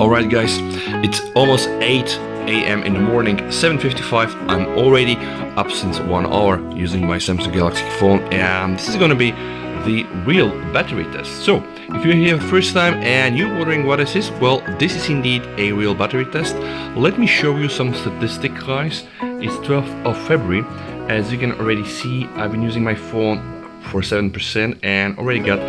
Alright guys, it's almost 8 a.m. in the morning, 7:55. I'm already up since 1 hour using my Samsung Galaxy phone, and this is gonna be the real battery test. So, if you're here first time and you're wondering what this is, well, this is indeed a real battery test. Let me show you some statistics, guys. It's 12th of February. As you can already see, I've been using my phone for 7% and already got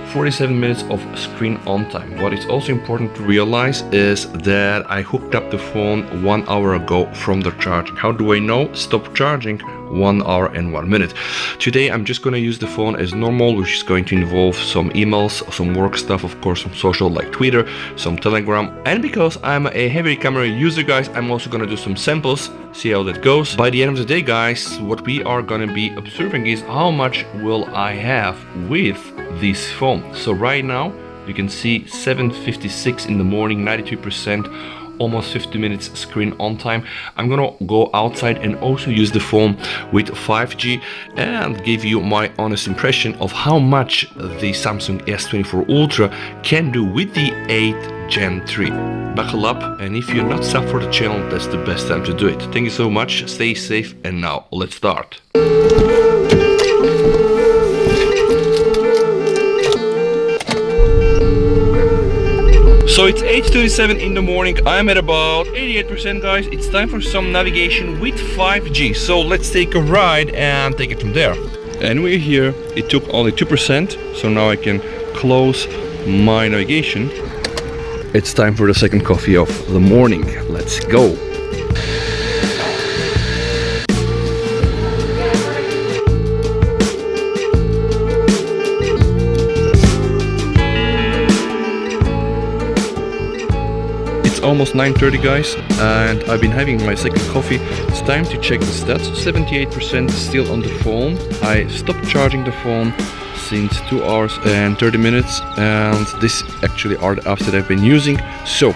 47 minutes of screen on time. What is also important to realize is that I hooked up the phone 1 hour ago from the charging. How do I know? Stop charging 1 hour and 1 minute. Today I'm just gonna use the phone as normal, which is going to involve some emails, some work stuff, of course, some social like Twitter, some Telegram. And because I'm a heavy camera user, guys, I'm also gonna do some samples, see how that goes. By the end of the day, guys, what we are gonna be observing is how much will I have with this phone. So right now you can see 7:56 in the morning, 92%, almost 50 minutes screen on time. I'm gonna go outside and also use the phone with 5G and give you my honest impression of how much the Samsung S24 Ultra can do with the 8 Gen 3. Buckle up, and if you're not sub for the channel, that's the best time to do it. Thank you so much, stay safe, and now let's start. So it's 8:37 in the morning, I'm at about 88%, guys. It's time for some navigation with 5G. So let's take a ride and take it from there. And we're here, it took only 2%, so now I can close my navigation. It's time for the second coffee of the morning, let's go. Almost 9:30, guys, and I've been having my second coffee. It's time to check the stats. 78% still on the phone. I stopped charging the phone since 2 hours and 30 minutes, and this actually are the apps that I've been using. So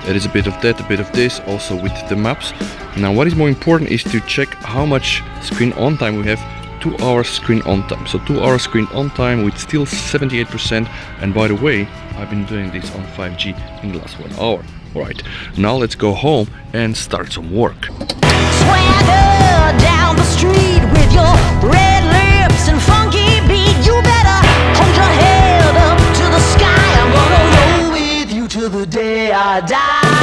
there is a bit of that, a bit of this, also with the maps. Now what is more important is to check how much screen on time we have. 2 hours screen on time. So 2 hours screen on time with still 78%. And by the way, I've been doing this on 5G in the last 1 hour. Alright, now let's go home and start some work. Swagger down the street with your red lips and funky beat. You better hold your head up to the sky. I'm gonna roll with you till the day I die.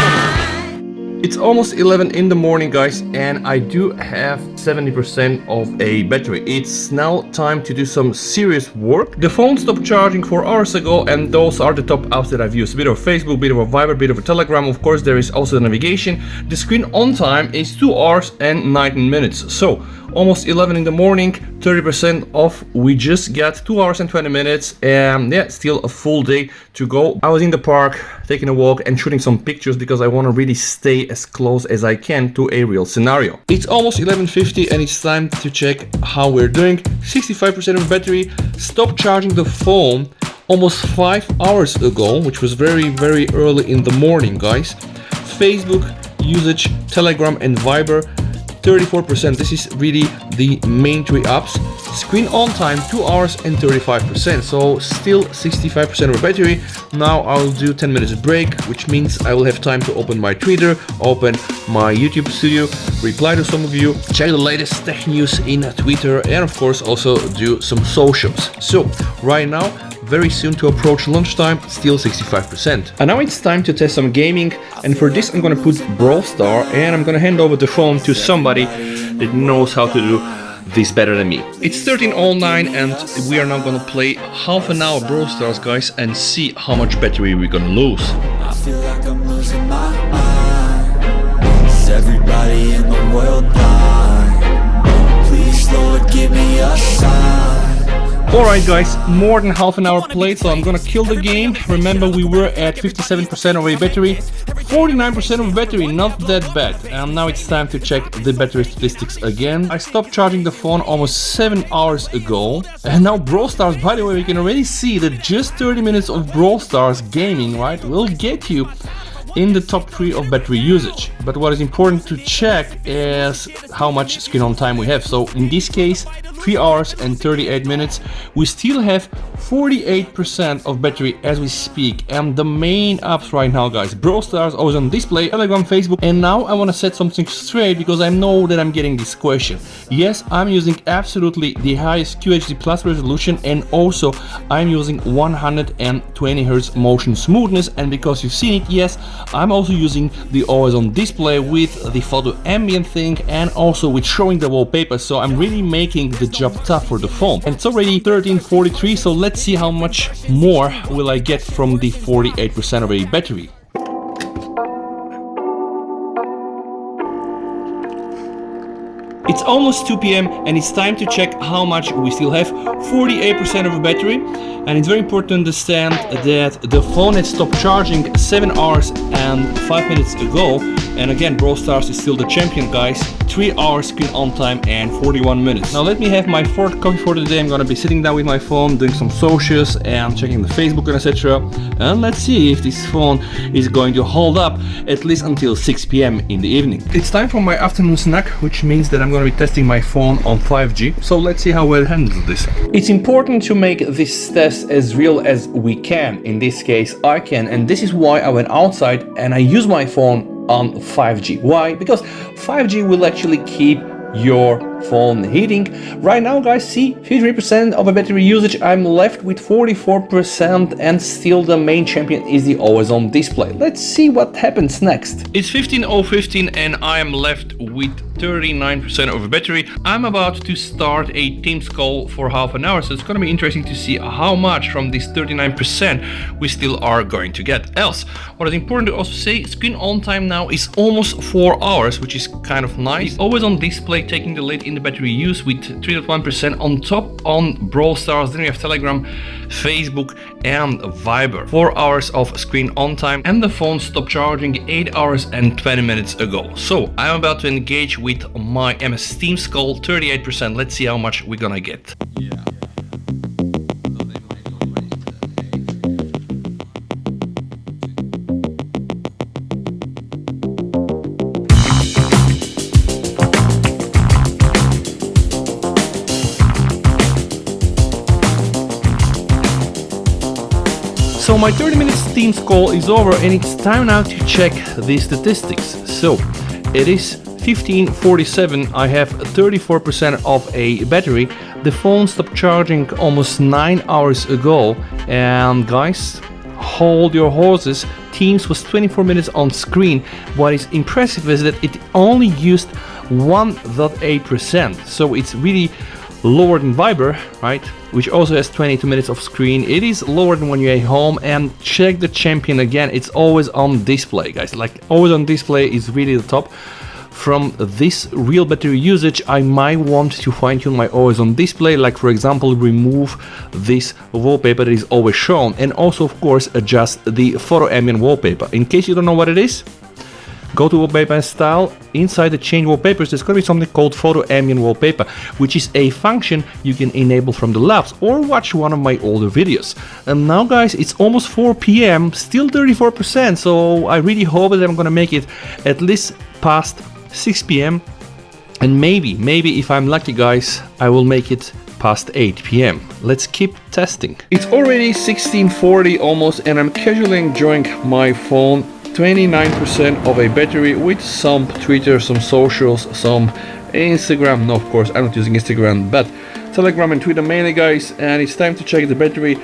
It's almost 11 in the morning, guys, and I do have 70% of a battery. It's now time to do some serious work. The phone stopped charging 4 hours ago, and those are the top apps that I've used. A bit of Facebook, bit of a Viber, bit of a Telegram. Of course, there is also the navigation. The screen on time is 2 hours and 19 minutes. So almost 11 in the morning, 30% off. We just got 2 hours and 20 minutes, and yeah, still a full day to go. I was in the park taking a walk and shooting some pictures because I want to really stay as close as I can to a real scenario. It's almost 11:50 and it's time to check how we're doing. 65% of battery. Stopped charging the phone almost 5 hours ago, which was very early in the morning, guys. Facebook usage, Telegram and Viber, 34%. This is really the main three apps. Screen on time 2 hours and 35%, so still 65% of battery. Now I'll do 10 minutes break, which means I will have time to open my Twitter, open my YouTube studio, reply to some of you, check the latest tech news in Twitter, and of course also do some socials. So right now, very soon to approach lunchtime, still 65%. And now it's time to test some gaming, and for this I'm gonna put Brawl Stars, and I'm gonna hand over the phone to somebody that knows how to do this better than me. It's 13:09 and we are now gonna play half an hour Brawl Stars, guys, and see how much battery we're gonna lose. I feel like I'm losing my mind. Is everybody in the world blind? Please, Lord, give me a sign. Alright guys, more than half an hour played, so I'm gonna kill the game. Remember, we were at 57% of a battery, 49% of battery, not that bad. And now it's time to check the battery statistics again. I stopped charging the phone almost 7 hours ago. And now Brawl Stars, by the way, we can already see that just 30 minutes of Brawl Stars gaming, right, will get you in the top 3 of battery usage. but what is important to check is how much screen on time we have. So in this case, 3 hours and 38 minutes. We still have 48% of battery as we speak. And the main apps right now, guys, Brawl Stars always on display, Telegram, Facebook. And now I want to set something straight because I know that I'm getting this question. Yes, I'm using absolutely the highest QHD plus resolution, and also I'm using 120 Hz motion smoothness. And because you've seen it, yes, I'm also using the always on display with the photo ambient thing and also with showing the wallpaper. So I'm really making the job tough for the phone. And it's already 13:43, so let's see how much more will I get from the 48% of a battery. It's almost 2 p.m. and it's time to check how much we still have. 48% of the battery, and it's very important to understand that the phone had stopped charging 7 hours and 5 minutes ago. And again, Brawl Stars is still the champion, guys. 3 hours screen on time and 41 minutes. Now let me have my fourth coffee for the day. I'm gonna be sitting down with my phone, doing some socials and checking the Facebook and etc. And let's see if this phone is going to hold up at least until 6 p.m. in the evening. It's time for my afternoon snack, which means that I'm gonna be testing my phone on 5G. So let's see how well it handles this. It's important to make this test as real as we can. In this case, I can, and this is why I went outside and I use my phone on 5G. Why? Because 5G will actually keep your phone heating. Right now, guys, see 53% of a battery usage. I'm left with 44%, and still the main champion is the always on display. Let's see what happens next. It's 15:15 and I am left with 39% of a battery. I'm about to start a Teams call for half an hour, so it's going to be interesting to see how much from this 39% we still are going to get. Else, what is important to also say, screen on time now is almost 4 hours, which is kind of nice. It's always on display, taking the lead in the battery use with 3.1% on top on Brawl Stars. Then we have Telegram, Facebook and Viber. 4 hours of screen on time, and the phone stopped charging 8 hours and 20 minutes ago. So I'm about to engage with my MS Teams call, 38%. Let's see how much we're gonna get. So my 30 minutes Teams call is over, and it's time now to check the statistics. So it is 15:47, I have 34% of a battery. The phone stopped charging almost 9 hours ago, and guys, hold your horses. Teams was 24 minutes on screen. What is impressive is that it only used 1.8%, so it's really lower than Viber, right, which also has 22 minutes of screen. It is lower than when you're at home. And check the champion again, it's always on display, guys. Like, always on display is really the top. From this real battery usage, I might want to fine-tune my always on display, like for example remove this wallpaper that is always shown, and also of course adjust the photo ambient wallpaper. In case you don't know what it is, go to wallpaper and style. Inside the change wallpapers, there's going to be something called photo ambient wallpaper, which is a function you can enable from the labs or watch one of my older videos. And now, guys, it's almost 4 p.m, still 34%. So I really hope that I'm going to make it at least past 6 p.m. and maybe if I'm lucky, guys, I will make it past 8 p.m. Let's keep testing. It's already 16:40 almost, and I'm casually enjoying my phone. 29% of a battery with some Twitter, some socials, some Instagram. No, of course, I'm not using Instagram, but Telegram and Twitter mainly, guys. And it's time to check the battery.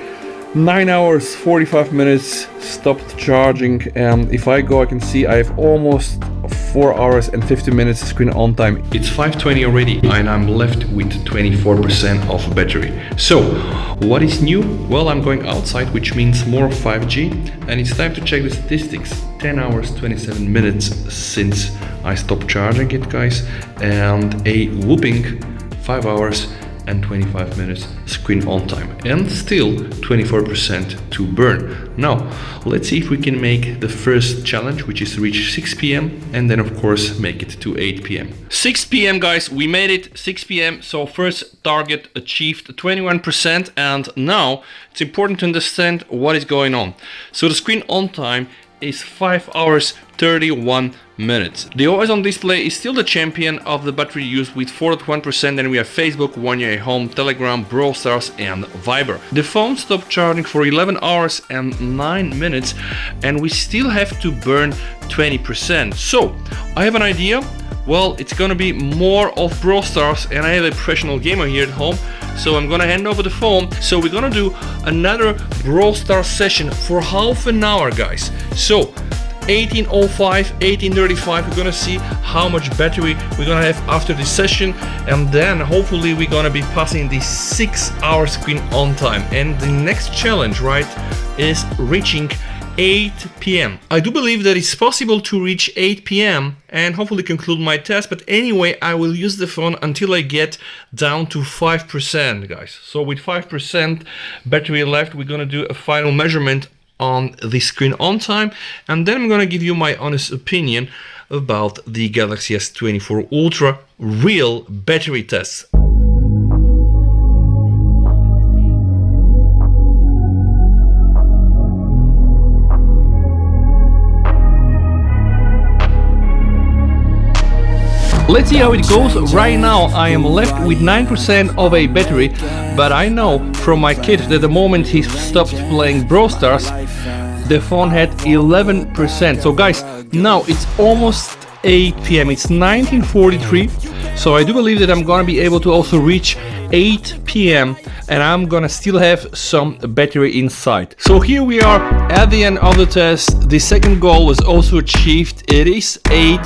9 hours, 45 minutes, stopped charging. And if I go, I can see I have almost 4 hours and 50 minutes screen on time. It's 5:20 already, and I'm left with 24% of battery. So, what is new? Well, I'm going outside, which means more 5G, and it's time to check the statistics. 10 hours, 27 minutes since I stopped charging it, guys, and a whooping 5 hours and 25 minutes screen on time, and still 24% to burn. Now let's see if we can make the first challenge, which is reach 6 p.m, and then of course make it to 8 p.m. 6 p.m, guys, we made it. 6 p.m, so first target achieved, 21%. And now it's important to understand what is going on. So the screen on time is 5 hours 31 minutes. The always on display is still the champion of the battery use with 41%. Then we have Facebook, One Year Home, Telegram, Brawl Stars and Viber. The phone stopped charging for 11 hours and 9 minutes and we still have to burn 20%. So I have an idea. Well, it's gonna be more of Brawl Stars and I have a professional gamer here at home, so I'm gonna hand over the phone. So we're gonna do another Brawl Stars session for half an hour, guys. So 18:05, 18:35, we're gonna see how much battery we're gonna have after this session, and then hopefully we're gonna be passing the 6-hour screen on time. And the next challenge, right, is reaching 8 p.m. I do believe that it's possible to reach 8 p.m. and hopefully conclude my test, but anyway, I will use the phone until I get down to 5%, guys. So with 5% battery left, we're gonna do a final measurement on the screen on time, and then I'm gonna give you my honest opinion about the Galaxy S24 Ultra real battery tests. Let's see how it goes. Right now I am left with 9% of a battery, but I know from my kid that the moment he stopped playing Brawl Stars, the phone had 11%. So guys, now it's almost 8 p.m. It's 19:43, so I do believe that I'm gonna be able to also reach 8 p.m. and I'm gonna still have some battery inside. So here we are at the end of the test. The second goal was also achieved. It is 8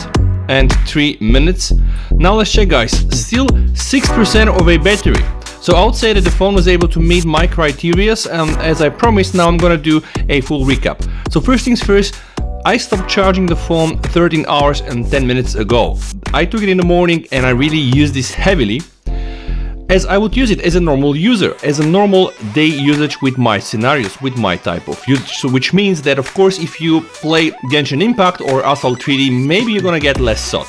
and 3 minutes. Now let's check, guys. Still 6% of a battery. So I would say that the phone was able to meet my criteria, and as I promised, now I'm gonna do a full recap. So first things first, I stopped charging the phone 13 hours and 10 minutes ago. I took it in the morning and I really used this heavily, as I would use it as a normal user, as a normal day usage with my scenarios, with my type of usage. So which means that of course if you play Genshin Impact or Asphalt 3D, maybe you're gonna get less SOT.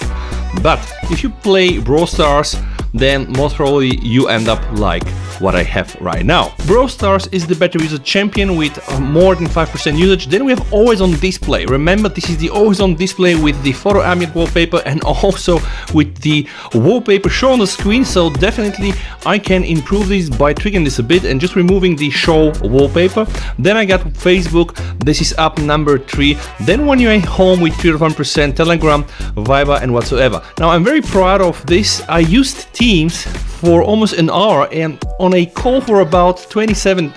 But if you play Brawl Stars, then most probably you end up like what I have right now. Brawl Stars is the battery user champion with more than 5% usage. Then we have always on display. Remember, this is the always on display with the photo ambient wallpaper and also with the wallpaper shown on the screen. So definitely I can improve this by tweaking this a bit and just removing the show wallpaper. Then I got Facebook, this is up number 3. Then When You're Home with 31%, Telegram, Viber and whatsoever. Now I'm very proud of this. I used Teams for almost an hour and on a call for about 27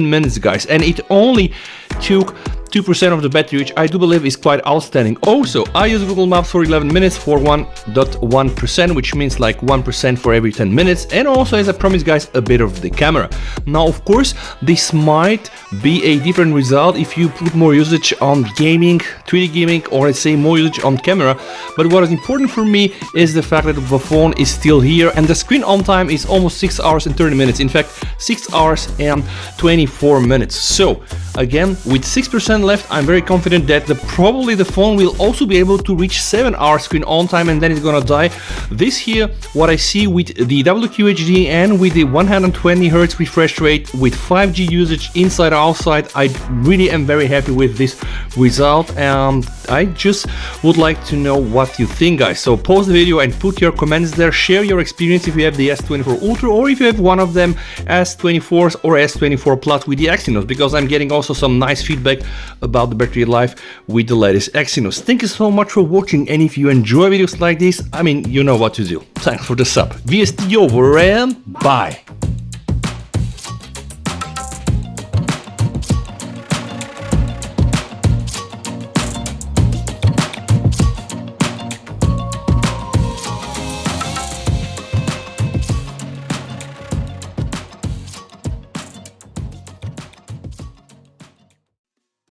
minutes, guys, and it only took 2% of the battery, which I do believe is quite outstanding. Also, I use Google Maps for 11 minutes for 1.1%, which means like 1% for every 10 minutes. And also, as I promised, guys, a bit of the camera. Now, of course, this might be a different result if you put more usage on gaming, 3D gaming, or let's say more usage on camera. But what is important for me is the fact that the phone is still here and the screen on time is almost 6 hours and 30 minutes. In fact, 6 hours and 24 minutes. So again, with 6% left, I'm very confident that probably the phone will also be able to reach 7-hour screen on time and then it's gonna die. This here, what I see with the WQHD and with the 120 Hz refresh rate with 5G usage inside or outside, I really am very happy with this result, and I just would like to know what you think, guys. So pause the video and put your comments there, share your experience if you have the S24 Ultra or if you have one of them, S24s or S24 Plus with the Exynos, because I'm getting also some nice feedback about the battery life with the latest Exynos. Thank you so much for watching, and if you enjoy videos like this, I mean, you know what to do. Thanks for the sub. VST over and bye.